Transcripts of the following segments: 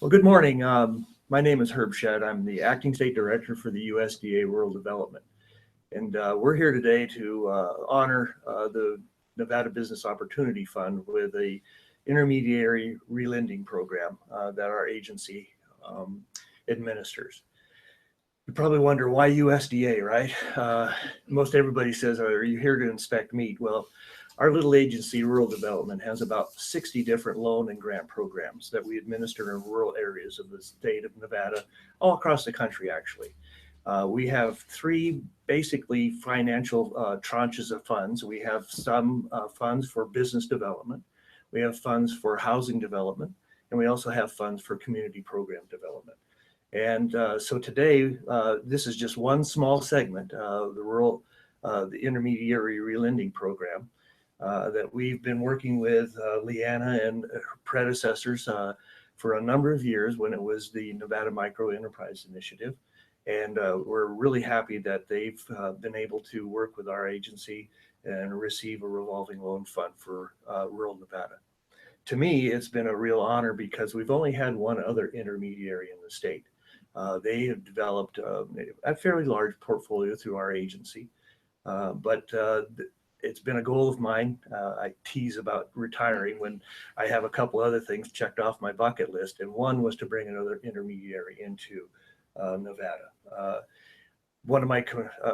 Well, good morning. My name is Herb Shedd. I'm the Acting State Director for the USDA Rural Development. And we're here today to honor the Nevada Business Opportunity Fund with a intermediary relending program that our agency administers. You probably wonder why USDA, right? Most everybody says, are you here to inspect meat? Well, our little agency, Rural Development, has about 60 different loan and grant programs that we administer in rural areas of the state of Nevada, all across the country, actually. We have three basically financial tranches of funds. We have some funds for business development. We have funds for housing development, and we also have funds for community program development. And so today, this is just one small segment of the intermediary relending program that we've been working with Leanna and her predecessors for a number of years when it was the Nevada Micro Enterprise Initiative. And we're really happy that they've been able to work with our agency and receive a revolving loan fund for rural Nevada. To me, it's been a real honor because we've only had one other intermediary in the state. They have developed a fairly large portfolio through our agency, but it's been a goal of mine. I tease about retiring when I have a couple other things checked off my bucket list, and one was to bring another intermediary into Nevada. One of my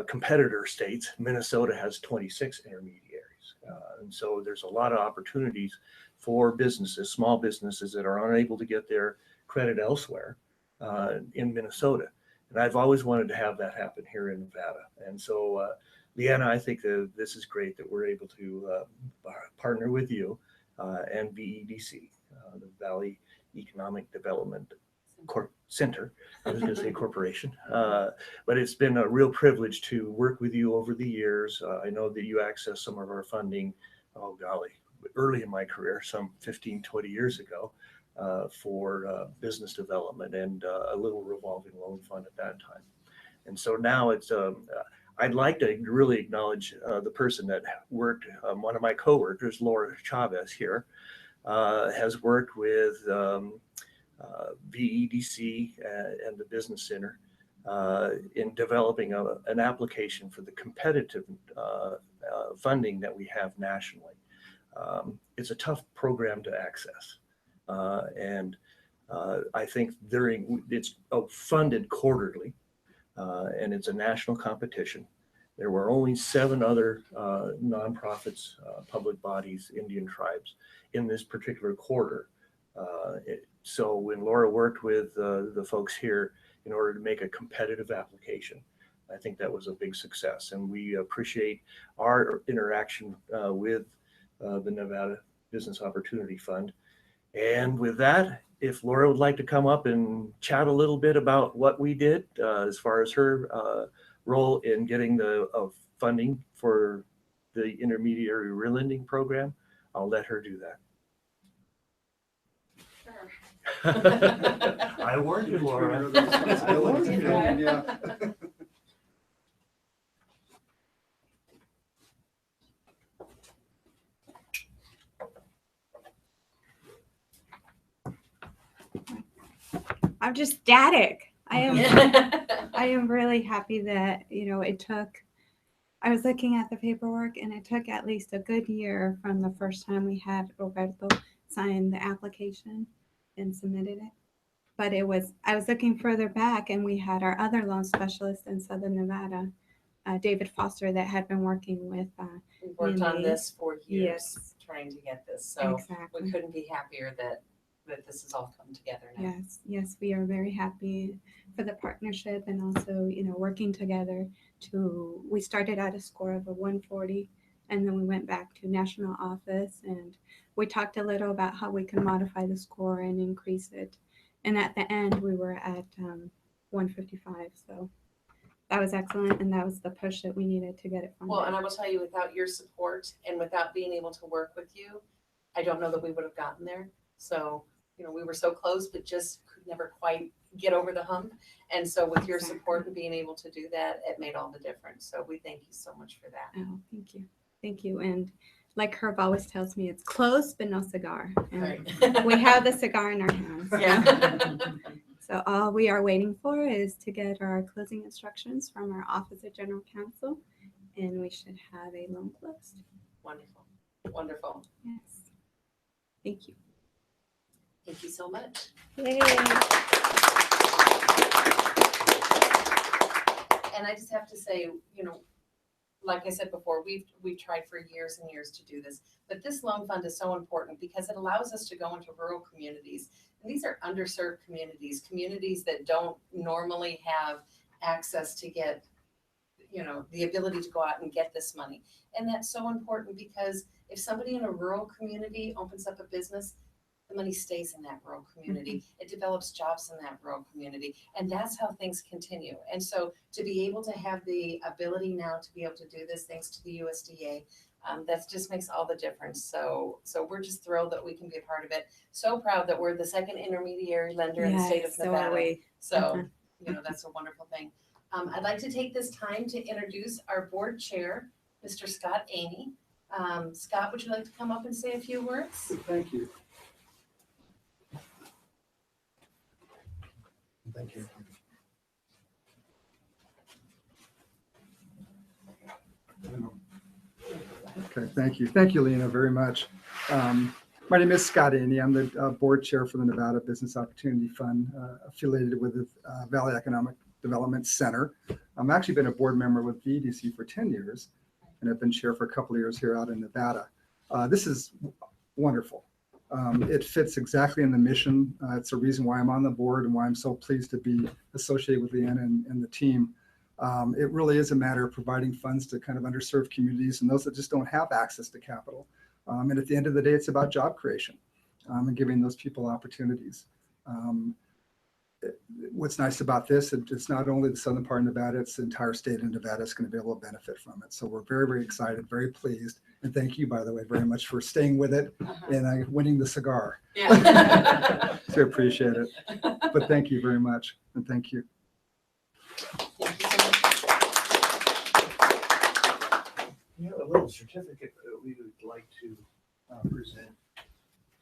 competitor states, Minnesota, has 26 intermediaries. And so there's a lot of opportunities for businesses, small businesses that are unable to get their credit elsewhere in Minnesota. And I've always wanted to have that happen here in Nevada. And so, Leanna, I think this is great that we're able to partner with you and VEDC, the Valley Economic Development Center. I was going to say corporation, but it's been a real privilege to work with you over the years. I know that you accessed some of our funding, oh golly, early in my career, some 15, 20 years ago, for business development and a little revolving loan fund at that time. And so now it's, I'd like to really acknowledge the person that worked, one of my coworkers, Laura Chavez here, has worked with VEDC and the Business Center in developing an application for the competitive funding that we have nationally. It's a tough program to access. And I think it's funded quarterly, and it's a national competition. There were only 7 other nonprofits, public bodies, Indian tribes in this particular quarter. So when Laura worked with the folks here in order to make a competitive application, I think that was a big success. And we appreciate our interaction with the Nevada Business Opportunity Fund. And with that, if Laura would like to come up and chat a little bit about what we did as far as her role in getting the funding for the intermediary relending program, I'll let her do that. Sure. I warned you, Laura. I warned you. Yeah. I'm just static. I am really happy that, I was looking at the paperwork and it took at least a good year from the first time we had Roberto sign the application and submitted it. But I was looking further back and we had our other loan specialist in Southern Nevada, David Foster, that had been working with we worked on this for years, yes, trying to get this. So exactly. We couldn't be happier that this has all come together now. Yes, we are very happy for the partnership and also, working together we started at a score of a 140 and then we went back to national office and we talked a little about how we can modify the score and increase it. And at the end we were at 155. So that was excellent. And that was the push that we needed to get it funded. Well, and I will tell you, without your support and without being able to work with you, I don't know that we would have gotten there. So, we were so close, but just could never quite get over the hump. And so with your support and being able to do that, it made all the difference. So we thank you so much for that. Oh, thank you. Thank you. And like Herb always tells me, it's close but no cigar. And Right. we have the cigar in our hands. Yeah. So all we are waiting for is to get our closing instructions from our Office of General Counsel, and we should have a loan closed. Wonderful. Wonderful. Yes. Thank you. Thank you so much. Yay. And I just have to say, like I said before, we've tried for years and years to do this, but this loan fund is so important because it allows us to go into rural communities. And these are underserved communities that don't normally have access to get, the ability to go out and get this money. And that's so important because if somebody in a rural community opens up a business, the money stays in that rural community. It develops jobs in that rural community. And that's how things continue. And so to be able to have the ability now to be able to do this, thanks to the USDA, that just makes all the difference. So we're just thrilled that we can be a part of it. So proud that we're the second intermediary lender in the state of Yes, so are Nevada. we. So, that's a wonderful thing. I'd like to take this time to introduce our board chair, Mr. Scott Aney. Scott, would you like to come up and say a few words? Thank you. Thank you. Okay, thank you. Thank you, Lena, very much. My name is Scott Aney. I'm the board chair for the Nevada Business Opportunity Fund, affiliated with the Valley Economic Development Center. I've actually been a board member with VEDC for 10 years, and I've been chair for a couple of years here out in Nevada. This is wonderful. It fits exactly in the mission. It's a reason why I'm on the board and why I'm so pleased to be associated with Leanna and the team. It really is a matter of providing funds to kind of underserved communities and those that just don't have access to capital. And at the end of the day, it's about job creation and giving those people opportunities. What's nice about this, it's not only the southern part of Nevada, it's the entire state of Nevada is going to be able to benefit from it. So we're very, very excited, very pleased. And thank you, by the way, very much for staying with it and winning the cigar. Yeah. So appreciate it. But thank you very much. And thank you. Thank you so much. We have a little certificate that we would like to present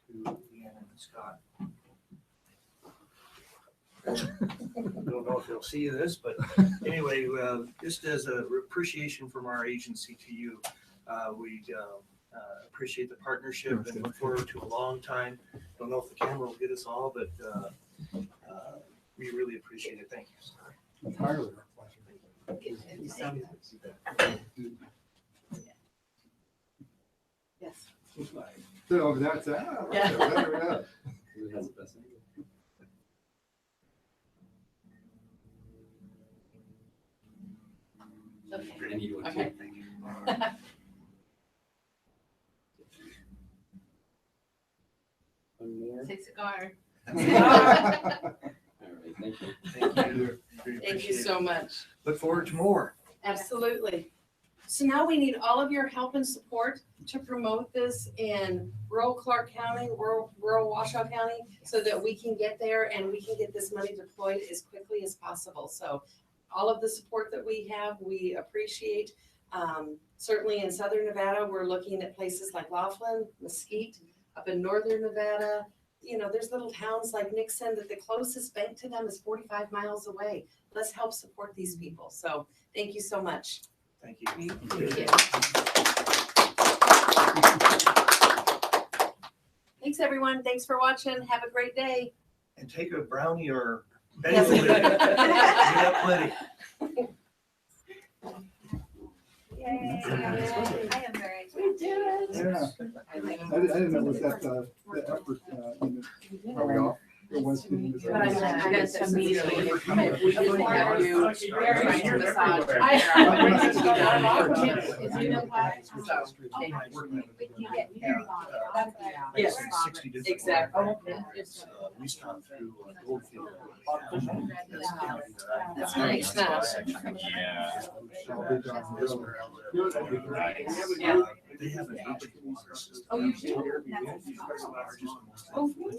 to Leanna and Scott. Don't know if you'll see this, but anyway, just as a appreciation from our agency to you, we appreciate the partnership and look forward to a long time. Don't know if the camera will get us all, but we really appreciate it. Thank you. Entirely our pleasure. Yes. So over there, it's Yeah. Okay. One more. Say cigar. All right, thank you. Thank you. Thank you so much. Look forward to more. Absolutely. So now we need all of your help and support to promote this in rural Clark County, rural Washoe County, so that we can get there and we can get this money deployed as quickly as possible. So all of the support that we have, we appreciate. Certainly in Southern Nevada, we're looking at places like Laughlin, Mesquite, up in Northern Nevada. There's little towns like Nixon that the closest bank to them is 45 miles away. Let's help support these people. So thank you so much. Thank you. Thank you. Thanks, everyone. Thanks for watching. Have a great day. And take a brownie or Yes. bagel with you. We got plenty. Yay. I am very excited. We did it. Yeah. I didn't know it was that the effort. Are we off? It was getting this. But I got some meeting. We can have you very nice massage. Yes, 60 different exactly. we stopped through Goldfield. That's nice. Now. Yeah. They have an ancient water system. Oh, you do? Oh, really?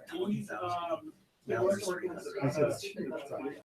20,000. Now there's 300.